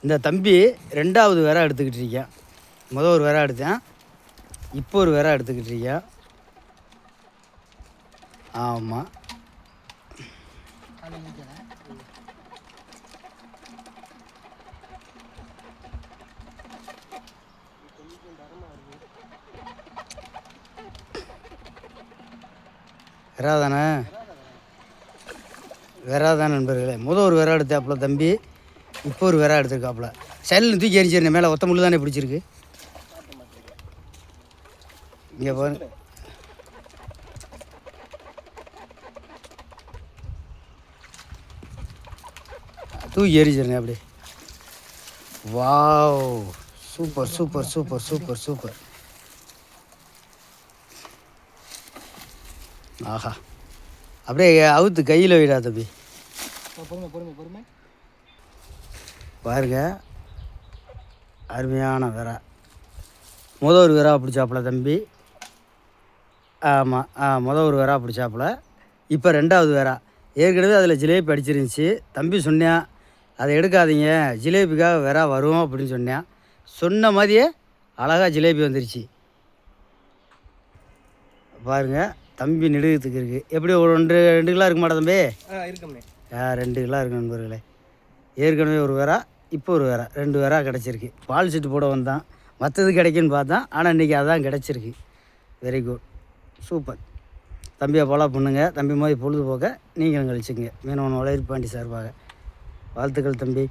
இந்த தம்பி 2வது வேற எடுத்துக்கிட்டு இருக்கேன். ஒரு வேற எடுத்தேன், இப்போ ஒரு வேற எடுத்துக்கிட்டு இருக்கேன். ஆமாம், வேறாதானே வேறாதான் நண்பர்களே. ஒரு வேற எடுத்தாப்புல தம்பி, இப்போ ஒரு வேற எடுத்துருக்காப்புல. சைடில் தூக்கி எரிஞ்சிருந்தேன், மேலே ஒத்த முள்ளு தானே பிடிச்சிருக்கு. இங்கே பாருங்க, தூக்கி எரிஞ்சிருந்தேன் அப்படி. Wow, super super super super super. ஆஹா, அப்படியே அவுத்து கையில் விடா தம்பி. பாருங்க, அருமையான வேற. ஒரு வேறா பிடிச்சாப்புல தம்பி. ஆமாம், ஒரு வேறா பிடிச்சாப்புல. இப்போ 2வது வேறா. ஏற்கனவே அதில் ஜிலேபி அடிச்சிருந்துச்சி. தம்பி சொன்னேன், அதை எடுக்காதீங்க, ஜிலேபிக்காக வேறா வரும் அப்படின்னு சொன்னேன். சொன்ன மாதிரியே அழகாக ஜிலேபி வந்துருச்சு. பாருங்கள், தம்பி நெடுகிறதுக்கு இருக்குது. எப்படி ஒரு 2 கிலோ இருக்க மாட்டா தம்பி? இருக்குமே. 2 கிலோ இருக்கு நண்பர்களே. ஏற்கனவே ஒரு வேறா, இப்போ ஒரு வேறா, 2 வேறா கிடச்சிருக்கு. பால் செட்டு போட வந்தான், மற்றது கிடைக்குன்னு பார்த்தேன். ஆனால் இன்றைக்கி அதான் கிடச்சிருக்கு. Very good, super. தம்பியை ஃபாலோ பண்ணுங்கள். தம்பி மாதிரி பொழுதுபோக்க நீங்களும் கழிச்சுங்க. மீனவன் வளர்ப்பாண்டி சார்பாக வாழ்த்துக்கள் தம்பி.